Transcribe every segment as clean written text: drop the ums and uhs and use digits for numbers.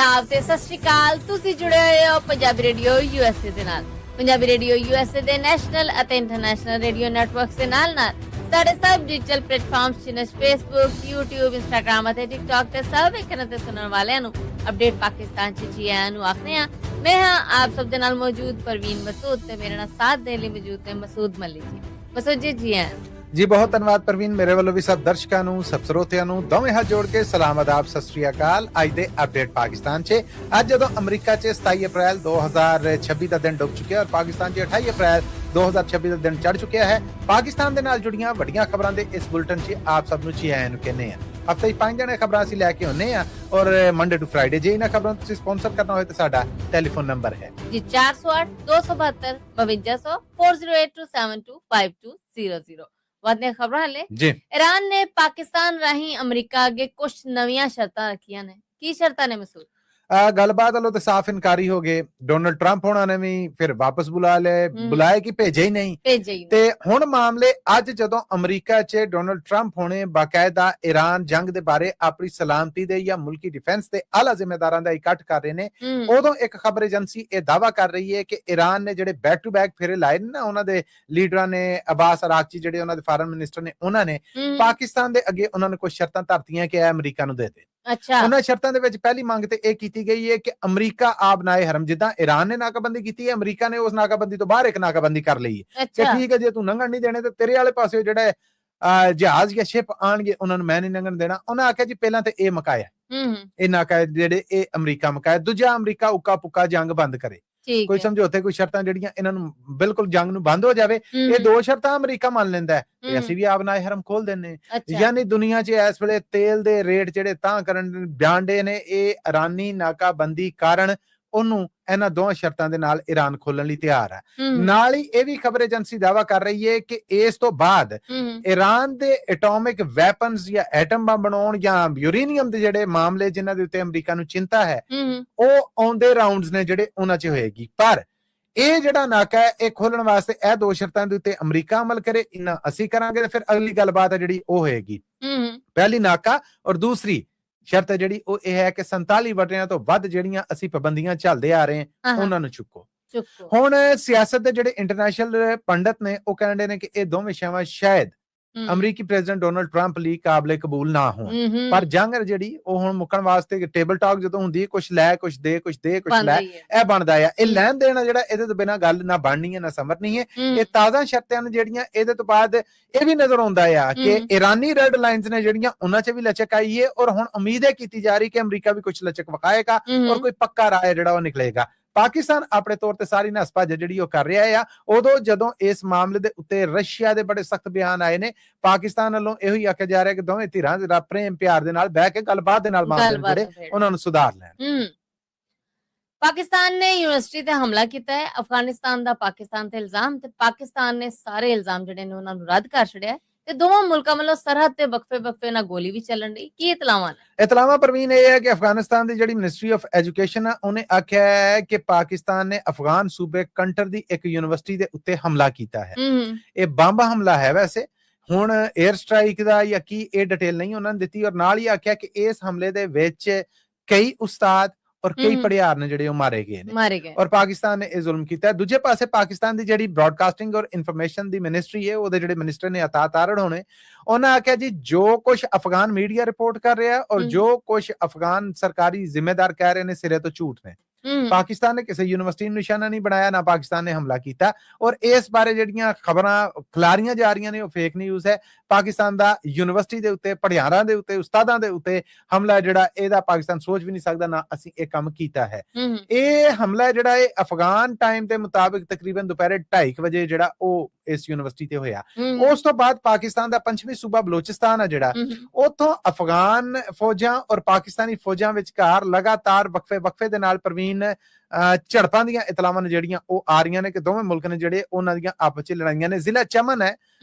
आदाब ते सत श्री अकाल। तुसी जुड़े होए हो पंजाबी रेडियो यूएसए दे नाल। पंजाबी रेडियो यूएसए दे नैशनल अते इंटरनेशनल रेडियो नेटवर्क दे नाल साढ़े सब डिजिटल प्लेटफॉर्म्स जिन्हें फेसबुक, यूट्यूब, इंस्टाग्राम अते टिकटॉक ते सब वेखण ते सुनण वालियां नूं अपडेट पाकिस्तान च जी आयां नूं आखने आ। मैं हां आप सब दे नाल मौजूद परवीन मसूद ते मेरे नाल साथ देण लई मौजूद ने मसूद मलिक जी। मसूद जी आयां जी। बहुत धन्यवाद परवीन। मेरे वालों भी सब दर्शकों नूं, सब ਸਰੋਤਿਆਂ ਨੂੰ ਦੋਵੇਂ ਹੱਥ ਜੋੜ ਕੇ ਸਲਾਮ ਆਦਾਬ ਸਤਿ ਸ੍ਰੀ ਅਕਾਲ। ਅੱਜ ਦੇ ਅਪਡੇਟ ਪਾਕਿਸਤਾਨ 'ਚ ਅੱਜ ਜਦੋਂ ਅਮਰੀਕਾ 'ਚ 27 ਅਪ੍ਰੈਲ 2026 ਦਾ ਦਿਨ ਡੁੱਬ ਚੁੱਕਿਆ ਔਰ ਪਾਕਿਸਤਾਨ 'ਚ 28 ਅਪ੍ਰੈਲ 2026 ਦਾ ਦਿਨ ਚੜ ਚੁੱਕਿਆ ਹੈ। ਪਾਕਿਸਤਾਨ ਦੇ ਨਾਲ ਜੁੜੀਆਂ ਵੱਡੀਆਂ ਖਬਰਾਂ ਦੇ ਇਸ ਬੁਲਟਨ 'ਚ ਆਪ ਸਭ ਨੂੰ ਜੀ ਆਇਆਂ ਨੂੰ ਕਹਿੰਦੇ ਆ। ਹਫਤੇ 'ਚ 5 ਜਣੇ ਖਬਰਾਂ ਅਸੀਂ ਲੈ ਕੇ ਆਉਂਦੇ ਆ ਔਰ ਮੰਡੇ ਟੂ ਫਰਾਈਡੇ ਜੇ ਇਹਨਾਂ ਖਬਰਾਂ ਤੁਸੀਂ ਸਪਾਂਸਰ ਕਰਨਾ ਹੋਵੇ ਤਾਂ ਸਾਡਾ ਟੈਲੀਫੋਨ ਨੰਬਰ ਹੈ ਜੀ 408 272 5200 4082725200। ਵਧਨੇ ਖਬਰਾਂ ਲੈ ਜੀ। ईरान ने पाकिस्तान राही अमरीका अगे कुछ नवीं शर्तां रखियां ने। की शर्तां ने मसूद? ਗੱਲਬਾਤ ਵੱਲੋਂ ਤੇ ਸਾਫ਼ ਇਨਕਾਰੀ ਹੋ ਗਏ। ਡੋਨਲਡ ਟਰੰਪ ਹੋਣਾ ਨੇ ਵੀ ਫਿਰ ਵਾਪਸ ਬੁਲਾਏ ਕਿ ਭੇਜੇ ਹੀ ਨਹੀਂ ਤੇ ਹੁਣ ਮਾਮਲੇ ਅੱਜ ਜਦੋਂ ਅਮਰੀਕਾ 'ਚ ਡੋਨਲਡ ਟਰੰਪ ਹੋਣੇ ਬਾਕਾਇਦਾ ਈਰਾਨ ਜੰਗ ਦੇ ਬਾਰੇ ਆਪਣੀ ਸਲਾਮਤੀ ਦੇ ਜਾਂ ਮੁਲਕੀ ਡਿਫੈਂਸ ਦੇ ਆਲਾ ਜ਼ਿੰਮੇਦਾਰਾਂ ਦਾ ਇਕੱਠ ਕਰ ਰਹੇ ਨੇ। ਉਦੋਂ ਇੱਕ ਖਬਰ ਏਜੰਸੀ ਇਹ ਦਾਅਵਾ ਕਰ ਰਹੀ ਹੈ ਕਿ ਈਰਾਨ ਨੇ ਜਿਹੜੇ ਬੈਕ ਟੂ ਬੈਕ ਫੇਰੇ ਲਾਏ ਨੇ ਨਾ ਉਹਨਾਂ ਦੇ ਲੀਡਰਾਂ ਨੇ, ਅਬਾਸ ਅਰਾਕਚੀ ਜਿਹੜੇ ਉਹਨਾਂ ਦੇ ਫਾਰਨ ਮਿਨਿਸਟਰ ਨੇ, ਉਹਨਾਂ ਨੇ ਪਾਕਿਸਤਾਨ ਦੇ ਅੱਗੇ ਉਹਨਾਂ ਨੇ ਕੁਝ ਸ਼ਰਤਾਂ ਧਰਤੀਆਂ ਕਿ ਇਹ ਅਮਰੀਕਾ ਨੂੰ ਦੇ ਦੇ। ਉਹਨਾਂ ਸ਼ਰਤਾਂ ਦੇ ਵਿੱਚ ਪਹਿਲੀ ਮੰਗ ਤੇ ਇਹ ਕੀਤੀ ਗਈ ਹੈ ਕਿ ਅਮਰੀਕਾ ਆਬਨਾਏ ਹਰਮ, ਜਿੱਦਾਂ ਈਰਾਨ ਨੇ ਨਾਕਾਬੰਦੀ ਕੀਤੀ ਹੈ, ਅਮਰੀਕਾ ਨੇ ਉਸ ਨਾਕਾਬੰਦੀ ਤੋਂ ਬਾਹਰ ਇੱਕ ਨਾਕਾਬੰਦੀ ਕਰ ਲਈ ਹੈ ਕਿ ਠੀਕ ਹੈ ਜੇ ਤੂੰ ਲੰਘਣ ਨਹੀਂ ਦੇਣੇ ਤੇ ਤੇਰੇ ਵਾਲੇ ਪਾਸੇ ਜਿਹੜੇ ਜਹਾਜ਼ ਜਾਂ ਸ਼ਿਪ ਆਣਗੇ ਉਹਨਾਂ ਨੂੰ ਮੈਂ ਨਹੀਂ ਲੰਘਣ ਦੇਣਾ। ਉਹਨਾਂ ਆਖਿਆ ਜੀ ਪਹਿਲਾਂ ਤੇ ਇਹ ਮਕਾਇਆ ਇਹ ਨਾਕਾ ਜਿਹੜੇ ਇਹ ਅਮਰੀਕਾ ਮਕਾਇਆ, ਦੂਜਾ ਅਮਰੀਕਾ ਉੱਕਾ ਪੁੱਕਾ ਜੰਗ ਬੰਦ ਕਰੇ, ਕੋਈ ਸਮਝੌਤੇ ਕੋਈ ਸ਼ਰਤਾਂ ਜਿਹੜੀਆਂ ਇਹਨਾਂ ਨੂੰ ਬਿਲਕੁਲ ਜੰਗ ਨੂੰ ਬੰਦ ਹੋ ਜਾਵੇ। ਇਹ ਦੋ ਸ਼ਰਤਾਂ ਅਮਰੀਕਾ ਮੰਨ ਲੈਂਦਾ ਹੈ ਤੇ ਅਸੀਂ ਵੀ ਆਬਨਾਏ ਹਰਮ ਖੋਲ ਦਿੰਨੇ। ਯਾਨੀ ਦੁਨੀਆ 'ਚ ਇਸ ਵੇਲੇ ਤੇਲ ਦੇ ਰੇਟ ਜਿਹੜੇ ਤਾਂ ਕਰਨ ਬਿਆਨਡੇ ਨੇ ਇਹ ਇਰਾਨੀ ਨਾਕਾਬੰਦੀ ਕਾਰਨ ਉਹਨੂੰ ਇਹਨਾਂ ਦੋਹਾਂ ਸ਼ਰਤਾਂ ਦੇ ਨਾਲ ਈਰਾਨ ਖੋਲਣ ਲਈ ਤਿਆਰ ਹੈ। ਨਾਲ ਹੀ ਇਹ ਵੀ ਖਬਰ ਏਜੰਸੀ ਦਾਅਵਾ ਕਰ ਰਹੀ ਹੈ ਕਿ ਇਸ ਤੋਂ ਬਾਅਦ ਈਰਾਨ ਦੇ ਐਟੋਮਿਕ ਵੈਪਨਸ ਜਾਂ ਐਟਮ ਬੰਬ ਬਣਾਉਣ ਜਾਂ ਯੂਰੇਨੀਅਮ ਦੇ ਜਿਹੜੇ ਮਾਮਲੇ ਜਿਨ੍ਹਾਂ ਦੇ ਉੱਤੇ ਅਮਰੀਕਾ ਨੂੰ ਚਿੰਤਾ ਹੈ ਉਹ ਆਉਂਦੇ ਰਾਉਂਡਸ ਨੇ ਜਿਹੜੇ ਉਹਨਾਂ 'ਚ ਹੋਏਗੀ। ਪਰ ਇਹ ਜਿਹੜਾ ਨਾਕਾ ਹੈ ਇਹ ਖੋਲਣ ਵਾਸਤੇ ਇਹ ਦੋ ਸ਼ਰਤਾਂ ਦੇ ਉੱਤੇ ਅਮਰੀਕਾ ਅਮਲ ਕਰੇ, ਇਹਨਾਂ ਅਸੀਂ ਕਰਾਂਗੇ ਤੇ ਫਿਰ ਅਗਲੀ ਗੱਲਬਾਤ ਹੈ ਜਿਹੜੀ ਉਹ ਹੋਏਗੀ। ਪਹਿਲੀ ਨਾਕਾ ਔਰ ਦੂਸਰੀ ਸ਼ਰਤ ਜਿਹੜੀ ਉਹ ਇਹ ਹੈ ਕਿ 47 ਵਟਿਆਂ ਤੋਂ ਵੱਧ ਜਿਹੜੀਆਂ ਅਸੀਂ ਪਾਬੰਦੀਆਂ ਝੱਲਦੇ ਆ ਰਹੇ ਹਾਂ ਉਹਨਾਂ ਨੂੰ ਚੁੱਕੋ। ਹੁਣ ਸਿਆਸਤ ਦੇ ਜਿਹੜੇ ਇੰਟਰਨੈਸ਼ਨਲ ਪੰਡਤ ਨੇ ਉਹ ਕਹਿੰਦੇ ਨੇ ਕਿ ਇਹ ਦੋਵੇਂ ਸ਼ੈਵਾਂ ਸ਼ਾਇਦ ਅਮਰੀਕੀ ਪ੍ਰੈਜ਼ੀਡੈਂਟ ਡੋਨਲਡ ਟਰੰਪ ਲਈ ਕਾਬਲੇ ਕਬੂਲ ਨਾ ਹੋਣ, ਪਰ ਜੰਗ ਜਿਹੜੀ ਉਹ ਹੁਣ ਮੁੱਕਣ ਵਾਸਤੇ ਟੇਬਲ ਟਾਕ ਜਦੋਂ ਹੁੰਦੀ ਹੈ ਕੁਛ ਲੈ ਕੁਛ ਦੇ ਕੁਛ ਲੈ ਇਹ ਬਣਦਾ ਆ। ਇਹ ਲੈਣ ਦੇਣਾ ਜਿਹੜਾ ਇਹਦੇ ਤੋਂ ਬਿਨਾਂ ਗੱਲ ਨਾ ਬਣਨੀ ਹੈ ਨਾ ਸਮਝਣੀ ਹੈ। ਇਹ ਤਾਜ਼ਾ ਸ਼ਰਤਾਂ ਨੇ ਜਿਹੜੀਆਂ ਇਹਦੇ ਤੋਂ ਬਾਅਦ ਇਹ ਵੀ ਨਜ਼ਰ ਆਉਂਦਾ ਆ ਕਿ ਈਰਾਨੀ ਰੈਡ ਲਾਈਨਸ ਨੇ ਜਿਹੜੀਆਂ ਉਹਨਾਂ 'ਚ ਵੀ ਲਚਕ ਆਈ ਹੈ ਔਰ ਹੁਣ ਉਮੀਦ ਹੈ ਕੀਤੀ ਜਾ ਰਹੀ ਕਿ ਅਮਰੀਕਾ ਵੀ ਕੁਛ ਲਚਕ ਵਿਖਾਏਗਾ ਔਰ ਕੋਈ ਪੱਕਾ ਰਾਹ ਜਿਹੜਾ ਉਹ ਨਿਕਲੇਗਾ। ਪਾਕਿਸਤਾਨ ਆਪਣੇ ਤੌਰ ਤੇ ਸਾਰੀ ਨਸ ਭੱਜ ਜਿਹੜੀ ਉਹ ਕਰ ਰਿਹਾ ਆ। ਉਦੋਂ ਜਦੋਂ ਇਸ ਮਾਮਲੇ ਦੇ ਉੱਤੇ ਰਸ਼ੀਆ ਦੇ ਬੜੇ ਸਖਤ ਬਿਆਨ ਆਏ ਨੇ, ਪਾਕਿਸਤਾਨ ਵੱਲੋਂ ਇਹੋ ਹੀ ਆਖਿਆ ਜਾ ਰਿਹਾ ਕਿ ਦੋਵੇਂ ਧਿਰਾਂ ਜਿਹੜਾ ਪ੍ਰੇਮ ਪਿਆਰ ਦੇ ਨਾਲ ਬਹਿ ਕੇ ਗੱਲਬਾਤ ਦੇ ਨਾਲ ਮਾਮਲੇ ਜਿਹੜੇ ਉਹਨਾਂ ਨੂੰ ਸੁਧਾਰ ਲੈਣ। ਪਾਕਿਸਤਾਨ ਨੇ ਯੂਨੀਵਰਸਿਟੀ ਤੇ ਹਮਲਾ ਕੀਤਾ ਹੈ। ਅਫਗਾਨਿਸਤਾਨ ਦਾ ਪਾਕਿਸਤਾਨ ਤੇ ਇਲਜ਼ਾਮ ਤੇ ਪਾਕਿਸਤਾਨ ਨੇ ਸਾਰੇ ਇਲਜ਼ਾਮ ਜਿਹੜੇ ਨੇ ਉਹਨਾਂ ਨੂੰ ਰੱਦ ਕਰ ਛੱਡਿਆ ਤੇ ਦੋਵਾਂ ਮੁਲਕਾਂ ਵੱਲੋਂ ਸਰਹੱਦ ਤੇ ਵਕਫੇ ਨਾਲ ਗੋਲੀ ਵੀ ਚੱਲਣ ਦੀ। ਕੀ ਇਤਲਾਵਾਂ ਪ੍ਰਵੀਨ ਇਹ ਹੈ ਕਿ ਅਫਗਾਨਿਸਤਾਨ ਦੀ ਜਿਹੜੀ ਮਿਨਿਸਟਰੀ ਆਫ ਐਜੂਕੇਸ਼ਨ ਆ ਉਹਨੇ ਆਖਿਆ ਹੈ ਕਿ ਪਾਕਿਸਤਾਨ ਨੇ ਅਫਗਾਨ ਸੂਬੇ ਕੰਟਰ ਦੀ ਇੱਕ ਯੂਨੀਵਰਸਿਟੀ ਦੇ ਉੱਤੇ ਹਮਲਾ ਕੀਤਾ ਹੈ। ਇਹ ਬੰਬ ਹਮਲਾ ਹੈ ਵੈਸੇ, ਹੁਣ 에ਅਰ ਸਟ੍ਰਾਈਕ ਦਾ ਜਾਂ ਕੀ ਇਹ ਡਿਟੇਲ ਨਹੀਂ ਉਹਨਾਂ ਨੇ ਦਿੱਤੀ ਔਰ ਨਾਲ ਹੀ ਆਖਿਆ ਕਿ ਇਸ ਹਮਲੇ ਦੇ ਵਿੱਚ ਕਈ ਉਸਤਾਦ ਔਰ ਕਈ ਪੜਿਆਰ ਨੇ ਜਿਹੜੇ ਉਹ ਮਾਰੇ ਗਏ ਨੇ ਔਰ ਪਾਕਿਸਤਾਨ ਨੇ ਇਹ ਜ਼ੁਲਮ ਕੀਤਾ। ਦੂਜੇ ਪਾਸੇ ਪਾਕਿਸਤਾਨ ਦੀ ਜਿਹੜੀ ਬ੍ਰਾਡਕਾਸਟਿੰਗ ਔਰ ਇਨਫੋਰਮੇਸ਼ਨ ਦੀ ਮਿਨਿਸਟਰੀ ਹੈ ਉਹਦੇ ਜਿਹੜੇ ਮਿਨਿਸਟਰ ਨੇ ਅਤਾ ਤਾਰੜ ਹੋਣੇ, ਉਹਨਾਂ ਆਖਿਆ ਜੀ ਜੋ ਕੁਝ ਅਫਗਾਨ ਮੀਡੀਆ ਰਿਪੋਰਟ ਕਰ ਰਿਹਾ ਔਰ ਜੋ ਕੁਝ ਅਫਗਾਨ ਸਰਕਾਰੀ ਜ਼ਿੰਮੇਦਾਰ ਕਹਿ ਰਹੇ ਨੇ ਸਿਰੇ ਤੋਂ ਝੂਠ ਨੇ। ਪਾਕਿਸਤਾਨ ਨੇ ਕਿਸੇ ਯੂਨੀਵਰਸਿਟੀ ਨੂੰ ਨਿਸ਼ਾਨਾ ਨਹੀਂ ਬਣਾਇਆ, ਨਾ ਪਾਕਿਸਤਾਨ ਨੇ ਹਮਲਾ ਕੀਤਾ ਔਰ ਇਸ ਬਾਰੇ ਜਿਹੜੀਆਂ ਖਬਰਾਂ ਖਿਲਾਰੀਆਂ ਜਾ ਰਹੀਆਂ ਨੇ ਉਹ ਫੇਕ ਨਿਊਜ਼ ਹੈ। ਪਾਕਿਸਤਾਨ ਦਾ ਯੂਨੀਵਰਸਿਟੀ ਦੇ ਉੱਤੇ, ਪੜਿਆਰਾਂ ਦੇ ਉੱਤੇ, ਉਸਤਾਦਾਂ ਦੇ ਉੱਤੇ ਹਮਲਾ ਜਿਹੜਾ ਇਹਦਾ ਪਾਕਿਸਤਾਨ ਸੋਚ ਵੀ ਨਹੀਂ ਸਕਦਾ ਨਾ ਅਸੀਂ ਇਹ ਕੰਮ ਕੀਤਾ ਹੈ। ਇਹ ਹਮਲਾ ਜਿਹੜਾ ਇਹ ਅਫਗਾਨ ਟਾਈਮ ਦੇ ਮੁਤਾਬਿਕ ਤਕਰੀਬਨ ਦੁਪਹਿਰੇ 2:30 ਵਜੇ ਜਿਹੜਾ ਉਹ ਇਸ ਯੂਨੀਵਰਸਿਟੀ ਤੇ ਹੋਇਆ। ਉਸ ਤੋਂ ਬਾਅਦ ਪਾਕਿਸਤਾਨ ਦਾ ਪੰਛਮੀ ਸੂਬਾ ਬਲੋਚਿਸਤਾਨ ਆ ਜਿਹੜਾ ਉੱਥੋਂ ਅਫਗਾਨ ਫੌਜਾਂ ਔਰ ਪਾਕਿਸਤਾਨੀ ਫੌਜਾਂ ਵਿਚਕਾਰ ਲਗਾਤਾਰ ਵਕਫੇ ਦੇ ਨਾਲ ਪ੍ਰਵੀਨ ਝੜਪਾਂ ਦੀਆਂ ਇਤਲਾਵਾਂ ਨੇ ਜਿਹੜੀਆਂ ਉਹ ਆ ਰਹੀਆਂ ਨੇ ਕਿ ਦੋਵੇਂ ਮੁਲਕ ਨੇ ਜਿਹੜੇ ਉਹਨਾਂ ਦੀਆਂ ਆਪਸ ਚ ਲੜਾਈਆਂ ਨੇ। ਜ਼ਿਲ੍ਹਾ ਚਮਨ ਹੈ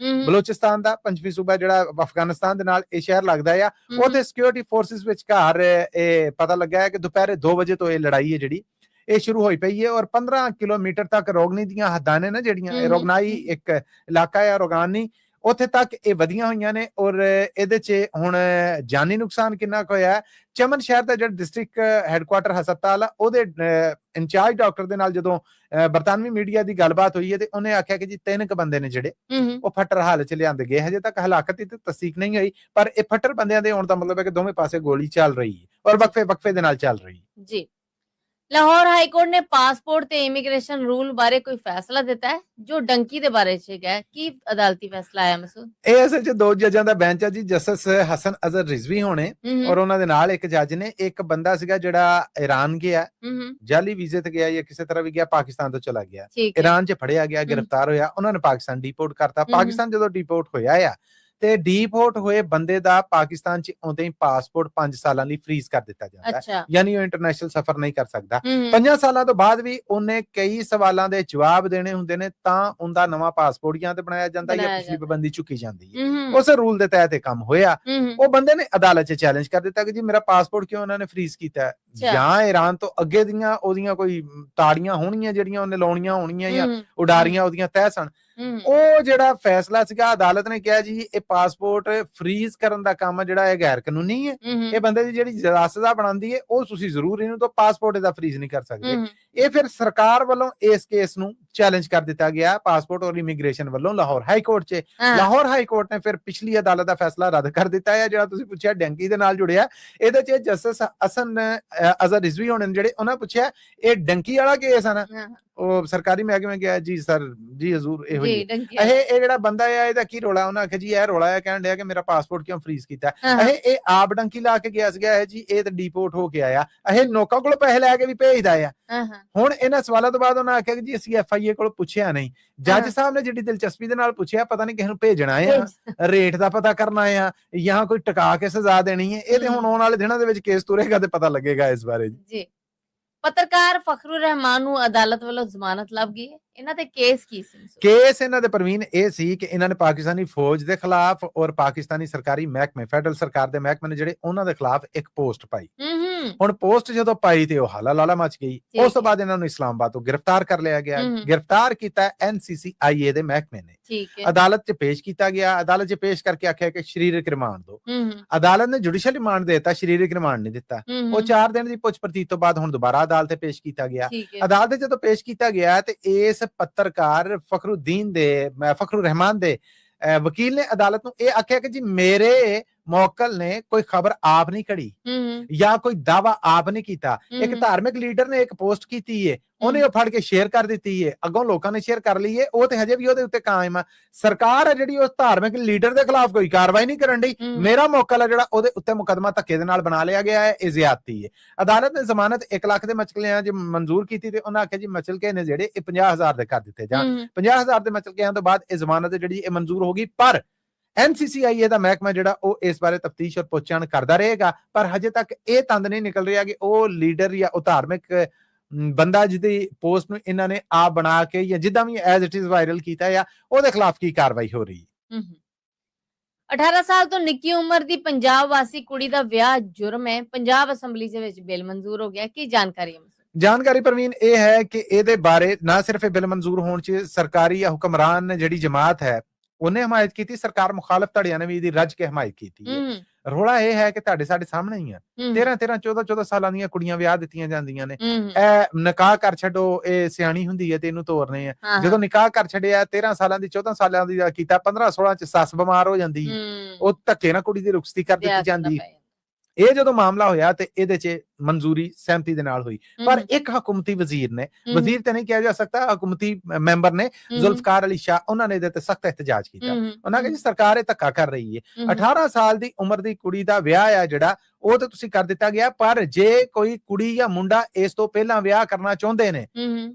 ਬਲੋਚਿਸਤਾਨ ਦਾ ਪੰਛਮੀ ਸੂਬਾ ਜਿਹੜਾ ਅਫਗਾਨਿਸਤਾਨ ਦੇ ਨਾਲ ਇਹ ਸ਼ਹਿਰ ਲੱਗਦਾ ਆ, ਉਹਦੇ ਸਿਕਿਉਰਿਟੀ ਫੋਰਸਿਸ ਵਿਚਕਾਰ ਇਹ ਪਤਾ ਲੱਗਾ ਹੈ ਕਿ ਦੁਪਹਿਰੇ 2 ਵਜੇ ਤੋਂ ਇਹ ਲੜਾਈ ਹੈ ਜਿਹੜੀ ਇਹ ਸ਼ੁਰੂ ਹੋਈ ਪਈ ਹੈ ਔਰ 15 ਕਿਲੋਮੀਟਰ ਤੱਕ ਰੋਗਨੀ ਦੀਆਂ ਹੱਦਾਂ ਨੇ ਨਾ ਜਿਹੜੀਆਂ, ਰੋਗਨਾਈ ਇੱਕ ਇਲਾਕਾ ਹੈ ਰੋਗਾਨੀ, ਉੱਥੇ ਤੱਕ ਇਹ ਵਧੀਆਂ ਹੋਈਆਂ ਨੇ ਔਰ ਇਹਦੇ 'ਚ ਹੁਣ ਜਾਨੀ ਨੁਕਸਾਨ ਕਿੰਨਾ ਕੁ ਹੋਇਆ। ਚਮਨ ਸ਼ਹਿਰ ਦਾ ਜਿਹੜਾ ਡਿਸਟ੍ਰਿਕਟ ਹੈੱਡਕੁਆਟਰ ਹਸਪਤਾਲ ਆ ਉਹਦੇ ਇੰਚਾਰਜ ਡਾਕਟਰ ਦੇ ਨਾਲ ਜਦੋਂ ਬਰਤਾਨਵੀ ਮੀਡੀਆ ਦੀ ਗੱਲਬਾਤ ਹੋਈ ਹੈ ਤੇ ਉਹਨੇ ਆਖਿਆ ਕਿ ਜੀ 3 ਬੰਦੇ ਨੇ ਜਿਹੜੇ ਉਹ ਫੱਟਰ ਹਾਲਤ 'ਚ ਲਿਆਂਦੇ ਗਏ। ਹਜੇ ਤੱਕ ਹਲਾਕਤ ਦੀ ਤਸਦੀਕ ਨਹੀਂ ਹੋਈ, ਪਰ ਇਹ ਫੱਟਰ ਬੰਦਿਆਂ ਦੇ ਹੋਣ ਦਾ ਮਤਲਬ ਹੈ ਕਿ ਦੋਵੇਂ ਪਾਸੇ ਗੋਲੀ ਚੱਲ ਰਹੀ ਹੈ ਔਰ ਵਕਫੇ ਦੇ ਨਾਲ ਚੱਲ ਰਹੀ ਹੈ। ਜੀ, ਲਾਹੌਰ ਹਾਈ ਕੋਰਟ ਨੇ ਪਾਸਪੋਰਟ ਤੇ ਇਮੀਗ੍ਰੇਸ਼ਨ ਰੂਲ ਬਾਰੇ ਕੋਈ ਫੈਸਲਾ ਦਿੱਤਾ ਹੈ ਜੋ ਡੰਕੀ ਦੇ ਬਾਰੇ ਚ ਹੈ। ਕੀ ਅਦਾਲਤੀ ਫੈਸਲਾ ਆਇਆ ਮਸੂਦ? ਇਹ ਅਸਲ 'ਚ 2 ਜੱਜਾਂ ਦਾ ਬੈਂਚ ਆ ਜੀ, ਜਸਟਿਸ ਹਸਨ ਅਜ਼ਹਰ ਰਿਜ਼ਵੀ ਹੋਣੇ ਔਰ ਉਹਨਾਂ ਦੇ ਨਾਲ ਇੱਕ ਜੱਜ ਨੇ। ਇੱਕ ਬੰਦਾ ਸੀਗਾ ਜਿਹੜਾ ਈਰਾਨ ਗਿਆ, ਜਾਲੀ ਵੀਜ਼ੇ ਤੇ ਗਿਆ ਜਾਂ ਕਿਸੇ ਤਰ੍ਹਾਂ ਵੀ ਗਿਆ, ਪਾਕਿਸਤਾਨ ਤੋਂ ਚਲਾ ਗਿਆ, ਈਰਾਨ 'ਚ ਫੜਿਆ ਗਿਆ, ਗ੍ਰਿਫਤਾਰ ਹੋਇਆ, ਉਹਨਾਂ ਨੇ ਪਾਕਿਸਤਾਨ ਡਿਪੋਰਟ ਕਰਤਾ। ਪਾਕਿਸਤਾਨ ਜਦੋਂ ਡਿਪੋਰਟ ਹੋਇਆ ਆ ਤੇ ਡਿਪੋਰਟ ਹੋਏ ਬੰਦੇ ਦਾ ਪਾਕਿਸਤਾਨ 'ਚ ਆਉਂਦੇ ਹੀ ਪਾਸਪੋਰਟ 5 ਸਾਲਾਂ ਲਈ ਫ੍ਰੀਜ਼ ਕਰ ਦਿੱਤਾ ਜਾਂਦਾ ਹੈ, ਯਾਨੀ ਉਹ ਇੰਟਰਨੈਸ਼ਨਲ ਸਫ਼ਰ ਨਹੀਂ ਕਰ ਸਕਦਾ। 5 ਸਾਲਾਂ ਤੋਂ ਬਾਅਦ ਵੀ ਉਹਨੇ ਕਈ ਸਵਾਲਾਂ ਦੇ ਜਵਾਬ ਦੇਣੇ ਹੁੰਦੇ ਨੇ ਤਾਂ ਉਹਦਾ ਨਵਾਂ ਪਾਸਪੋਰਟ ਜਾਂ ਤੇ ਬਣਾਇਆ ਜਾਂਦਾ ਜਾਂ ਪਿਛਲੀ ਪਾਬੰਦੀ ਚੁੱਕੀ ਜਾਂਦੀ ਹੈ। ਉਸ ਰੂਲ ਦੇ ਤਹਿਤ ਇਹ ਕੰਮ ਹੋਇਆ। ਉਹ ਬੰਦੇ ਨੇ ਅਦਾਲਤ 'ਚ ਚੈਲੰਜ ਕਰ ਦਿੱਤਾ ਕਿ ਜੀ ਮੇਰਾ ਪਾਸਪੋਰਟ ਕਿਉਂ ਉਹਨਾਂ ਨੇ ਫ੍ਰੀਜ਼ ਕੀਤਾ, ਜਾਂ ਈਰਾਨ ਤੋਂ ਅੱਗੇ ਦੀਆਂ ਉਹਦੀਆਂ ਕੋਈ ਤਾੜੀਆਂ ਹੋਣੀਆਂ ਜਿਹੜੀਆਂ ਉਹਨੇ ਲਾਉਣੀਆਂ ਹੋਣੀਆਂ ਜਾਂ ਉਡਾਰੀਆਂ ਉਹਦੀਆਂ ਤੈਅ ਸਨ। ਉਹ ਜਿਹੜਾ ਫੈਸਲਾ ਸੀਗਾ ਅਦਾਲਤ ਨੇ ਕਿਹਾ ਜੀ ਇਹ ਪਾਸਪੋਰਟ ਫ੍ਰੀਜ਼ ਕਰਨ ਦਾ ਕੰਮ ਜਿਹੜਾ ਇਹ ਗੈਰ ਕਾਨੂੰਨੀ ਹੈ। ਇਹ ਬੰਦੇ ਦੀ ਜਿਹੜੀ ਰਸਦਾ ਬਣਾਉਂਦੀ ਹੈ ਉਹ ਤੁਸੀਂ ਜ਼ਰੂਰ ਇਹਨੂੰ ਤਾਂ ਪਾਸਪੋਰਟ ਇਹਦਾ ਫ੍ਰੀਜ਼ ਨਹੀਂ ਕਰ ਸਕਦੇ। ਇਹ ਫਿਰ ਸਰਕਾਰ ਵੱਲੋਂ ਇਸ ਕੇਸ ਨੂੰ ਚੈਲੰਜ ਕਰ ਦਿੱਤਾ ਗਿਆ ਪਾਸਪੋਰਟ ਔਰ ਇਮੀਗ੍ਰੇਸ਼ਨ ਵੱਲੋਂ ਲਾਹੌਰ ਹਾਈ ਕੋਰਟ 'ਚ। ਲਾਹੌਰ ਹਾਈ ਕੋਰਟ ਨੇ ਫਿਰ ਪਿਛਲੀ ਅਦਾਲਤ ਦਾ ਫੈਸਲਾ ਰੱਦ ਕਰ ਦਿੱਤਾ ਹੈ। ਜਿਹੜਾ ਤੁਸੀਂ ਪੁੱਛਿਆ ਡੰਕੀ ਦੇ ਨਾਲ ਜੁੜਿਆ, ਇਹਦੇ 'ਚ ਜਸਟਿਸ ਹਸਨ ਅਜ਼ਹਰ ਰਿਜ਼ਵੀ ਹੋਣੇ ਜਿਹੜੇ ਉਹਨਾਂ ਪੁੱਛਿਆ ਇਹ ਡੰਕੀ ਵਾਲਾ ਕੇਸ ਹੈ ਨਾ, ਉਹ ਸਰਕਾਰੀ ਮਹਿਕਮੇ ਗਿਆ ਜੀ ਸਰ ਜੀ ਹਜ਼ੂਰ ਇਹੋ ਹੀ ਇਹ ਜਿਹੜਾ ਬੰਦਾ ਆ ਇਹਦਾ ਕੀ ਰੋਲਾ। ਉਹਨਾਂ ਆਖਿਆ ਜੀ ਇਹ ਰੋਲਾ ਹੈ, ਕਹਿਣ ਡਿਆ ਕਿ ਮੇਰਾ ਪਾਸਪੋਰਟ ਕਿਉਂ ਫ੍ਰੀਜ਼ ਕੀਤਾ। ਇਹ ਆਪ ਡੰਕੀ ਲਾ ਕੇ ਗਿਆ ਸੀਗਾ ਜੀ, ਇਹ ਤੇ ਡਿਪੋਰਟ ਹੋ ਕੇ ਆਇਆ, ਇਹ ਲੋਕਾਂ ਕੋਲੋਂ ਪੈਸੇ ਲੈ ਕੇ ਵੀ ਭੇਜਦਾ ਆ। ਹੁਣ ਇਹਨਾਂ ਸਵਾਲਾਂ ਤੋਂ ਬਾਅਦ ਉਹਨਾਂ ਆਖਿਆ ਕਿ ਜੀ ਅਸੀਂ FIA ਕੋਲ ਪੁੱਛਿਆ ਨਹੀਂ। ਜੱਜ ਸਾਹਿਬ ਨੇ ਜਿਹੜੀ ਦਿਲਚਸਪੀ ਦੇ ਨਾਲ ਪੁੱਛਿਆ, ਪਤਾ ਨਹੀਂ ਕਿਸੇ ਨੂੰ ਭੇਜਣਾ ਆ, ਰੇਟ ਦਾ ਪਤਾ ਕਰਨਾ ਆ ਜਾਂ ਕੋਈ ਟਿਕਾ ਕੇ ਸਜ਼ਾ ਦੇਣੀ ਹੈ। ਇਹ ਤੇ ਹੁਣ ਆਉਣ ਵਾਲੇ ਦਿਨਾਂ ਦੇ ਵਿੱਚ ਕੇਸ ਤੁਰੇਗਾ ਤੇ ਪਤਾ ਲੱਗੇਗਾ ਇਸ ਬਾਰੇ ਜੀ। ਪੱਤਰਕਾਰ ਫਖਰੂ ਰਹਿਮਾਨ ਨੂੰ ਅਦਾਲਤ ਵੱਲੋਂ ਜ਼ਮਾਨਤ ਲੱਭ ਗਈ ਹੈ। ਇਹਨਾਂ ਦੇ ਕੇਸ ਕੀ ਸੀ? ਕੇਸ ਇਹਨਾਂ ਦੇ ਪ੍ਰਵੀਨ ਇਹ ਸੀ ਕਿ ਇਹਨਾਂ ਨੇ ਪਾਕਿਸਤਾਨੀ ਫੌਜ ਦੇ ਖਿਲਾਫ ਔਰ ਪਾਕਿਸਤਾਨੀ ਸਰਕਾਰੀ ਮਹਿਕਮੇ ਫੈਡਰਲ ਸਰਕਾਰ ਦੇ ਮਹਿਕਮੇ ਨੇ ਜਿਹੜੇ ਉਹਨਾਂ ਦੇ ਖਿਲਾਫ ਇੱਕ ਪੋਸਟ ਪਾਈ। ਹੁਣ ਪੋਸਟ ਜਦੋਂ ਪਾਈ ਤੇ ਉਹ ਹਾਲਾ ਲਾਲਾ ਮਚ ਗਈ। ਉਸ ਤੋਂ ਬਾਅਦ ਇਹਨਾਂ ਨੂੰ ਇਸਲਾਮਾਬਾਦ ਤੋਂ ਗ੍ਰਿਫਤਾਰ ਕਰ ਲਿਆ ਗਿਆ। ਗ੍ਰਿਫਤਾਰ ਕੀਤਾ NCCIA ਦੇ ਮਹਿਕਮੇ ਨੇ, ਅਦਾਲਤ 'ਚ ਪੇਸ਼ ਕੀਤਾ ਗਿਆ। ਅਦਾਲਤ 'ਚ ਪੇਸ਼ ਕਰਕੇ ਆਖਿਆ ਕਿ ਸਰੀਰਕ ਰਿਮਾਂਡ ਦਿਓ। ਅਦਾਲਤ ਨੇ ਜੁਡੀਸ਼ੀਅਲ ਰਿਮਾਂਡ ਦੇ ਦਿੱਤਾ, ਸਰੀਰਕ ਰਿਮਾਂਡ ਨਹੀਂ ਦਿੱਤਾ। ਉਹ 4 ਦਿਨ ਦੀ ਪੁੱਛ ਪਰਚੀਤ ਤੋਂ ਬਾਅਦ ਹੁਣ ਦੁਬਾਰਾ ਅਦਾਲਤ 'ਚ ਪੇਸ਼ ਕੀਤਾ ਗਿਆ। ਅਦਾਲਤ 'ਚ ਜਦੋਂ ਪੇਸ਼ ਕੀਤਾ ਗਿਆ ਤੇ ਇਸ ਪੱਤਰਕਾਰ ਫਖਰੂ ਰਹਿਮਾਨ ਦੇ ਵਕੀਲ ਨੇ ਅਦਾਲਤ ਨੂੰ ਇਹ ਆਖਿਆ ਕਿ ਜੀ ਮੇਰੇ ਮੌਕਲ ਨੇ ਕੋਈ ਖਬਰ ਆਪ ਨਹੀਂ ਕੜੀ ਜਾਂ ਕੋਈ ਦਾਵਾ ਆਪ ਨਹੀਂ ਕੀਤਾ। ਇੱਕ ਧਾਰਮਿਕ ਲੀਡਰ ਨੇ ਇੱਕ ਪੋਸਟ ਕੀਤੀ ਹੈ, ਉਹਨੇ ਉਹ ਫੜ ਕੇ ਸ਼ੇਅਰ ਕਰ ਦਿੱਤੀ ਹੈ, ਅੱਗੋਂ ਲੋਕਾਂ ਨੇ ਸ਼ੇਅਰ ਕਰ ਲਈ ਹੈ, ਉਹ ਤੇ ਹਜੇ ਵੀ ਉਹਦੇ ਉੱਤੇ ਕਾਇਮ ਆ। ਸਰਕਾਰ ਹੈ ਜਿਹੜੀ ਉਸ ਧਾਰਮਿਕ ਲੀਡਰ ਦੇ ਖਿਲਾਫ ਕੋਈ ਕਾਰਵਾਈ ਨਹੀਂ ਕਰਨ ਡਈ। ਮੇਰਾ ਮੌਕਲ ਹੈ ਜਿਹੜਾ ਉਹਦੇ ਉੱਤੇ ਮੁਕੱਦਮਾ ਧੱਕੇ ਦੇ ਨਾਲ ਬਣਾ ਲਿਆ ਗਿਆ ਹੈ, ਇਹ ਜ਼ਿਆਦਤੀ ਹੈ। ਅਦਾਲਤ ਨੇ ਜ਼ਮਾਨਤ 1 ਲੱਖ ਦੇ ਮਚਲਕਿਆਂ ਜੇ ਮਨਜ਼ੂਰ ਕੀਤੀ ਤੇ ਉਹਨਾਂ ਆਖਿਆ ਜੀ ਮਚਲਕੇ ਨੇ ਜਿਹੜੇ ਇਹ 50,000 ਦੇ ਕਰ ਦਿੱਤੇ ਜਾਣ। 50,000 ਦੇ ਮਚਲਕਿਆਂ ਤੋਂ ਬਾਅਦ ਇਹ ਜ਼ਮਾਨਤ ਜਿਹੜੀ ਇਹ ਮਨਜ਼ੂਰ ਹੋ ਗਈ। ਪਰ NCCIA ਦਾ ਮਹਿਕਮਾ ਜਿਹੜਾ ਉਹ ਇਸ ਬਾਰੇ ਤਫਤੀਸ਼ ਔਰ ਪੁੱਛਗਿੱਛ ਕਰਦਾ ਰਹੇਗਾ। ਪਰ ਹਜੇ ਤੱਕ ਇਹ ਤੰਦ ਨਹੀਂ ਨਿਕਲ ਰਿਹਾ ਕਿ ਉਹ ਲੀਡਰ ਜਾਂ ਉਹ ਧਾਰਮਿਕ ਬੰਦਾ ਜਿਹਦੀ ਪੋਸਟ ਨੂੰ ਇਹਨਾਂ ਨੇ ਆਪ ਬਣਾ ਕੇ ਜਾਂ ਜਿੱਦਾਂ ਵੀ ਐਜ਼ ਇਟ ਇਜ਼ ਵਾਇਰਲ ਕੀਤਾ ਜਾਂ ਉਹਦੇ ਖਿਲਾਫ ਕੀ ਕਾਰਵਾਈ ਹੋ ਰਹੀ ਹੈ। 18 ਸਾਲ ਤੋਂ ਨਿੱਕੀ ਉਮਰ ਦੀ ਪੰਜਾਬ ਵਾਸੀ ਕੁੜੀ ਦਾ ਵਿਆਹ ਜੁਰਮ ਹੈ। ਪੰਜਾਬ ਅਸੈਂਬਲੀ ਦੇ ਵਿੱਚ ਬਿੱਲ ਮਨਜ਼ੂਰ ਹੋ ਗਿਆ। ਕੀ ਜਾਣਕਾਰੀ ਹੈ? ਜਾਣਕਾਰੀ ਪ੍ਰਵੀਨ ਇਹ ਹੈ ਕਿ ਇਹਦੇ ਬਾਰੇ ਨਾ ਸਿਰਫ ਇਹ ਬਿੱਲ ਮਨਜ਼ੂਰ ਹੋਣ 'ਚ ਸਰਕਾਰੀ ਜਾਂ ਹੁਕਮਰਾਨ ਜਿਹੜੀ ਜਮਾਤ ਹੈ ਉਹਨੇ ਹਮਾਇਤ ਕੀਤੀ, ਸਰਕਾਰ ਮੁਖਾਲਫ ਧੜਿਆਂ ਨੇ ਵੀ ਇਹਦੀ ਰੱਜ ਕੇ ਹਮਾਇਤ ਕੀਤੀ ਹੈ। ਰੋਲਾ ਇਹ ਹੈ ਕਿ ਸਾਡੇ ਸਾਹਮਣੇ ਹੀ ਆ 13 14 ਸਾਲਾਂ ਦੀਆਂ ਕੁੜੀਆਂ ਵਿਆਹ ਦਿੱਤੀਆਂ ਜਾਂਦੀਆਂ ਨੇ। ਇਹ ਨਿਕਾਹ ਕਰ ਛੱਡੋ, ਇਹ ਸਿਆਣੀ ਹੁੰਦੀ ਹੈ ਤੇ ਇਹਨੂੰ ਤੋਰਨੇ ਆ। ਜਦੋਂ ਨਿਕਾਹ ਕਰ ਛੱਡਿਆ 13 ਸਾਲਾਂ ਦੀ 14 ਸਾਲਾਂ ਦੀ ਕੀਤਾ 15 16 ਚ ਸੱਸ ਬਿਮਾਰ ਹੋ ਜਾਂਦੀ, ਉਹ ਧੱਕੇ ਨਾਲ ਕੁੜੀ ਦੀ ਰੁਖਸਤੀ ਕਰ ਦਿੱਤੀ ਜਾਂਦੀ। ਇਹ ਜਦੋਂ ਮਾਮਲਾ ਹੋਇਆ ਤੇ ਇਹਦੇ 'ਚ ਮਨਜ਼ੂਰੀ ਸਹਿਮਤੀ ਦੇ ਨਾਲ ਹੋਈ। ਪਰ ਇੱਕ ਹਕੂਮਤੀ ਵਜ਼ੀਰ ਨੇ, ਵਜ਼ੀਰ ਤੇ ਨਹੀਂ ਕਿਹਾ ਜਾ ਸਕਦਾ, ਹਕੂਮਤੀ ਮੈਂਬਰ ਨੇ ਜ਼ੁਲਫਕਾਰ ਅਲੀ ਸ਼ਾਹ, ਉਹਨਾਂ ਨੇ ਇਹਦੇ ਤੇ ਸਖਤ ਇhtਜਾਜ ਕੀਤਾ। ਉਹਨਾਂ ਕਹਿੰਦੇ ਸਰਕਾਰ ਇਹ ਧੱਕਾ ਕਰ ਰਹੀ ਹੈ। 18 ਸਾਲ ਦੀ ਉਮਰ ਦੀ ਕੁੜੀ ਦਾ ਵਿਆਹ ਆ ਜਿਹੜਾ ਉਹ ਤੇ ਤੁਸੀਂ ਕਰ ਦਿੱਤਾ ਗਿਆ, ਪਰ ਜੇ ਕੋਈ ਕੁੜੀ ਜਾਂ ਮੁੰਡਾ ਇਸ ਤੋਂ ਪਹਿਲਾਂ ਵਿਆਹ ਕਰਨਾ ਚਾਹੁੰਦੇ ਨੇ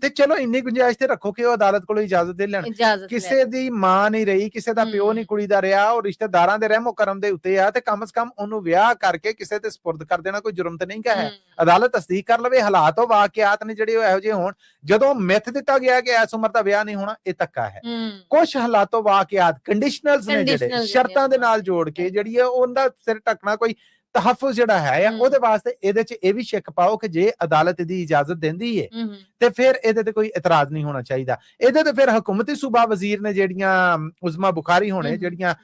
ਤੇ ਚਲੋ ਇੰਨੀ ਗੁੰਜਾਇਸ਼ ਤੇ ਰੱਖੋ ਕਿ ਉਹ ਅਦਾਲਤ ਕੋਲੋਂ ਇਜਾਜ਼ਤ ਦੇ ਲੈਣ। ਕਿਸੇ ਦੀ ਮਾਂ ਨਹੀਂ ਰਹੀ, ਕਿਸੇ ਦਾ ਪਿਓ ਨਹੀਂ ਕੁੜੀ ਦਾ ਰਿਹਾ, ਉਹ ਰਿਸ਼ਤੇਦਾਰਾਂ ਦੇ ਰਹਿਮੋ ਕਰਮ ਦੇ ਉੱਤੇ ਆ ਤੇ ਕਮ ਸੇ ਕਮ ਉਹਨੂੰ ਵਿਆਹ ਕਰਕੇ ਕਿਸੇ ਤੇ ਸਪੁਰਦ ਕਰ ਦੇਣਾ ਕੋਈ ਜੁਰਮ ਤੇ ਨਹੀਂ ਹੈ। ਅਦਾਲਤ ਤਸਦੀਕ ਕਰ ਲਵੇ ਹਾਲਾਤ ਉਹ ਵਾਕਿਆਤ ਨੇ ਜਿਹੜੇ ਉਹ ਇਹੋ ਜਿਹੇ ਹੋਣ। ਜਦੋਂ ਮਿੱਥ ਦਿੱਤਾ ਗਿਆ ਕਿ ਇਸ ਉਮਰ ਦਾ ਵਿਆਹ ਨਹੀਂ ਹੋਣਾ, ਇਹ ਧੱਕਾ ਹੈ। ਕੁਝ ਹਾਲਾਤੋਂ ਵਾਕਿਆਤ ਕੰਡੀਸ਼ਨਲਸ ਨੇ ਜਿਹੜੇ ਸ਼ਰਤਾਂ ਦੇ ਨਾਲ ਜੋੜ ਕੇ ਜਿਹੜੀ ਹੈ ਉਹਦਾ ਸਿਰ ਢੱਕਣਾ ਕੋਈ ਤਹਫੁਜ਼ ਜਿਹੜਾ ਹੈ ਉਹਦੇ ਵਾਸਤੇ ਇਹਦੇ 'ਚ ਇਹ ਵੀ ਸ਼ੱਕ ਪਾਓ ਕਿ ਜੇ ਅਦਾਲਤ ਦੀ ਇਜਾਜ਼ਤ ਦਿੰਦੀ ਹੈ ਤੇ ਫਿਰ ਇਹਦੇ ਤੇ ਕੋਈ ਇਤਰਾਜ਼ ਨਹੀਂ ਹੋਣਾ ਚਾਹੀਦਾ। ਇਹਦੇ ਤੇ ਫਿਰ ਹਕੂਮਤੀ ਸੂਬਾ ਵਜ਼ੀਰ ਨੇ ਜਿਹੜੀਆਂ ਉਜ਼ਮਾ ਬੁਖਾਰੀ ਹੋਣੇ ਜਿਹੜੀਆਂ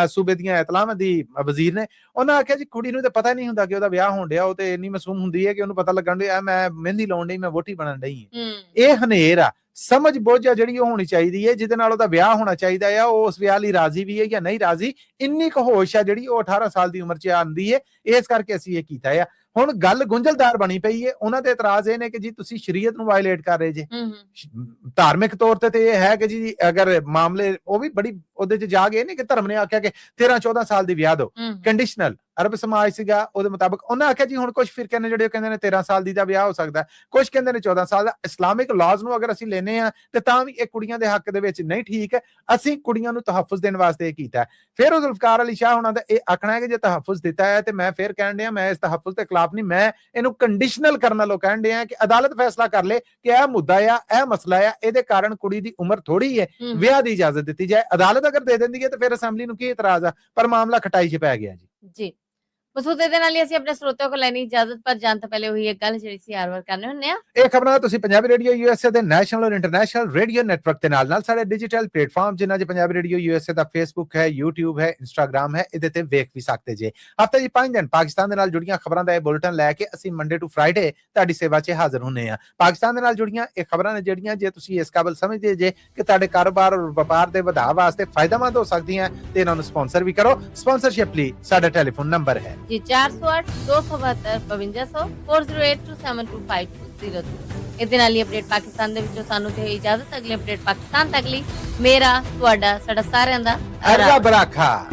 ਸੂਬੇ ਦੀਆਂ ਇਤਲਾਮਾਂ ਦੀ ਵਜ਼ੀਰ ਨੇ, ਉਹਨਾਂ ਆਖਿਆ ਜੀ ਕੁੜੀ ਨੂੰ ਤਾਂ ਪਤਾ ਨਹੀਂ ਹੁੰਦਾ ਕਿ ਉਹਦਾ ਵਿਆਹ ਹੋਣ ਡਿਆ, ਉਹ ਤੇ ਇੰਨੀ ਮਾਸੂਮ ਹੁੰਦੀ ਹੈ ਕਿ ਉਹਨੂੰ ਪਤਾ ਲੱਗਣ ਡਿਆ ਮੈਂ ਮਹਿੰਦੀ ਲਾਉਣ ਡਈ, ਮੈਂ ਵੋਟੀ ਬਣਨ ਡਈ। ਇਹ ਹਨੇਰ ਆ, ਸਮਝ ਬੁੱਝ ਆ ਜਿਹੜੀ ਉਹ ਹੋਣੀ ਚਾਹੀਦੀ ਹੈ, ਜਿਹਦੇ ਨਾਲ ਉਹਦਾ ਵਿਆਹ ਹੋਣਾ ਚਾਹੀਦਾ ਆ। ਉਹ ਉਸ ਵਿਆਹ ਲਈ ਰਾਜ਼ੀ ਵੀ ਹੈ ਜਾਂ ਨਹੀਂ ਰਾਜ਼ੀ, ਇੰਨੀ ਕੁ ਹੋਸ਼ ਆ ਜਿਹੜੀ ਉਹ 18 ਸਾਲ ਦੀ ਉਮਰ 'ਚ ਆਉਂਦੀ ਹੈ। ਇਸ ਕਰਕੇ ਅਸੀਂ ਇਹ ਕੀਤਾ ਆ। ਹੁਣ ਗੱਲ ਗੁੰਝਲਦਾਰ ਬਣੀ ਪਈ ਹੈ। ਉਹਨਾਂ ਦੇ ਇਤਰਾਜ਼ ਇਹ ਨੇ ਕਿ ਜੀ ਤੁਸੀਂ ਸ਼ਰੀਅਤ ਨੂੰ ਵਾਇਲੇਟ ਕਰ ਰਹੇ ਜੇ। ਧਾਰਮਿਕ ਤੌਰ ਤੇ ਇਹ ਹੈ ਕਿ ਜੀ ਅਗਰ ਮਾਮਲੇ ਉਹ ਵੀ ਬੜੀ ਉਹਦੇ 'ਚ ਜਾ ਗਏ ਨੇ ਕਿ ਧਰਮ ਨੇ ਆਖਿਆ ਕਿ 13-14 ਸਾਲ ਦੀ ਵਿਆਹ ਦਿਓ, ਕੰਡੀਸ਼ਨਲ। ਅਰਬ ਸਮਾਜ ਸੀਗਾ ਉਹਦੇ ਮੁਤਾਬਕ ਉਹਨਾਂ ਆਖਿਆ ਜੀ ਹੁਣ ਕੁਝ ਫਿਰਕੇ ਨੇ ਜਿਹੜੇ ਕਹਿੰਦੇ ਨੇ 13 ਸਾਲ ਦੀ ਦਾ ਵਿਆਹ ਹੋ ਸਕਦਾ, ਕੁਝ ਕਹਿੰਦੇ ਨੇ 14 ਸਾਲ ਦਾ। ਇਸਲਾਮਿਕ ਲਾਜ਼ ਨੂੰ ਅਗਰ ਅਸੀਂ ਲੈਨੇ ਆ ਤੇ ਤਾਂ ਵੀ ਇਹ ਕੁੜੀਆਂ ਦੇ ਹੱਕ ਦੇ ਵਿੱਚ ਨਹੀਂ ਠੀਕ ਹੈ। ਅਸੀਂ ਕੁੜੀਆਂ ਨੂੰ ਤਹਫੁਜ਼ ਦੇਣ ਵਾਸਤੇ ਇਹ ਕੀਤਾ। ਫਿਰ ਉਹ ਜ਼ੁਲਫਕਾਰ ਅਲੀ ਸ਼ਾਹ ਉਹਨਾਂ ਦਾ ਇਹ ਆਖਣਾ ਹੈ ਕਿ ਜੇ ਤਹਫੁਜ਼ ਦਿੱਤਾ ਹੈ ਤੇ ਮੈਂ ਫਿਰ ਕਹਿਣ ਡਿਆ ਮੈਂ ਇਸ ਤਹਫੁਜ਼ ਦੇ ਖਿਲਾਫ ਨਹੀਂ, ਮੈਂ ਇਹਨੂੰ ਕੰਡੀਸ਼ਨਲ ਕਰਨ ਨਾਲੋਂ ਕਹਿਣ ਡਿਆ ਕਿ ਅਦਾਲਤ ਫੈਸਲਾ ਕਰ ਲੇ ਕਿ ਇਹ ਮੁੱਦਾ ਆ, ਇਹ ਮਸਲਾ ਆ, ਇਹਦੇ ਕਾਰਨ ਕੁੜੀ ਦੀ ਉਮਰ ਥੋੜੀ ਹੈ, ਵਿਆਹ ਦੀ ਇਜਾਜ਼ਤ ਦਿੱਤੀ ਜਾਏ। ਅਦਾਲਤ ਅਗਰ ਦੇ ਦਿੰਦੀ ਹੈ ਤੇ ਫਿਰ ਅਸੈਂਬਲੀ ਨੂੰ ਕੀ ਇਤਰਾਜ਼ ਆ, ਪਰ ਮਾਮਲਾ ਖਟਾਈ 'ਚ ਪੈ ਗਿਆ ਜੀ। ਮਸੂਦ ਦੇ ਨਾਲ ਹੀ ਅਸੀਂ ਆਪਣੇ ਸਰੋਤਿਆਂ ਕੋਲ ਲੈਣੀ ਇਜਾਜ਼ਤ, ਪਰ ਜਾਣ ਤੋਂ ਪਹਿਲੇ ਉਹੀ ਇੱਕ ਗੱਲ ਜਿਹੜੀ ਸੀ ਹਰ ਵਾਰ ਕਰਨੇ ਹੁੰਨੇ ਆ। ਇਹ ਖਬਰਾਂ ਤੁਸੀਂ ਪੰਜਾਬੀ ਰੇਡੀਓ ਯੂਐਸਏ ਦੇ ਨੈਸ਼ਨਲ ਔਰ ਇੰਟਰਨੈਸ਼ਨਲ ਰੇਡੀਓ ਨੈਟਵਰਕ ਦੇ ਨਾਲ ਸਾਡੇ ਡਿਜੀਟਲ ਪਲੇਟਫਾਰਮ ਜਿਨ੍ਹਾਂ 'ਚ ਪੰਜਾਬੀ ਰੇਡੀਓ ਯੂਐਸਏ ਦਾ ਫੇਸਬੁੱਕ ਹੈ, YouTube ਹੈ, ਇੰਸਟਾਗ੍ਰਾਮ ਹੈ, ਇਹਦੇ ਤੇ ਵੇਖ ਵੀ ਸਕਦੇ ਜੇ। ਹਫ਼ਤੇ 'ਚ 5 ਦਿਨ ਪਾਕਿਸਤਾਨ ਦੇ ਨਾਲ ਜੁੜੀਆਂ ਖਬਰਾਂ ਦਾ ਇਹ ਬੁਲੇਟਿਨ ਲੈ ਕੇ ਅਸੀਂ ਮੰਡੇ ਟੂ ਫਰਾਈਡੇ ਤੁਹਾਡੀ ਸੇਵਾ 'ਚ ਹਾਜ਼ਰ ਹੁੰਨੇ ਆ। ਪਾਕਿਸਤਾਨ ਦੇ ਨਾਲ ਜੁੜੀਆਂ ਇਹ ਖਬਰਾਂ ਨੇ ਜਿਹੜੀਆਂ ਜੇ ਤੁਸੀਂ ਇਸ ਕਾਬਲ ਸਮਝਦੇ ਜੇ ਕਿ ਤੁਹਾਡੇ ਕਾਰੋਬਾਰ ਔਰ ਵਪਾਰ ਦੇ ਵਧਾਅ ਵਾਸਤੇ ਫਾਇਦੇਮੰਦ ਹੋ ਸਕਦੀਆਂ ਤੇ ਇਹਨਾਂ ਨੂੰ ਸਪਾਂਸਰ ਵੀ ਕਰੋ। ਸਪਾਂਸਰਸ਼ਿਪ ਲਈ ਸਾਡਾ ਟੈਲੀਫੋਨ ਨੰਬਰ ਹੈ ਜੀ 408-272-5200 4082725202। ਇਹਦੇ ਨਾਲ ਹੀ ਅਪਡੇਟ ਪਾਕਿਸਤਾਨ ਦੇ ਵਿੱਚੋਂ ਸਾਨੂੰ ਤੇ ਇਜਾਜ਼ਤ। ਅਗਲੇ ਅਪਡੇਟ ਪਾਕਿਸਤਾਨ ਤੱਕ ਲਈ ਮੇਰਾ ਤੁਹਾਡਾ ਸਾਡਾ ਸਾਰਿਆਂ ਦਾ ਰੱਬ ਰਾਖਾ।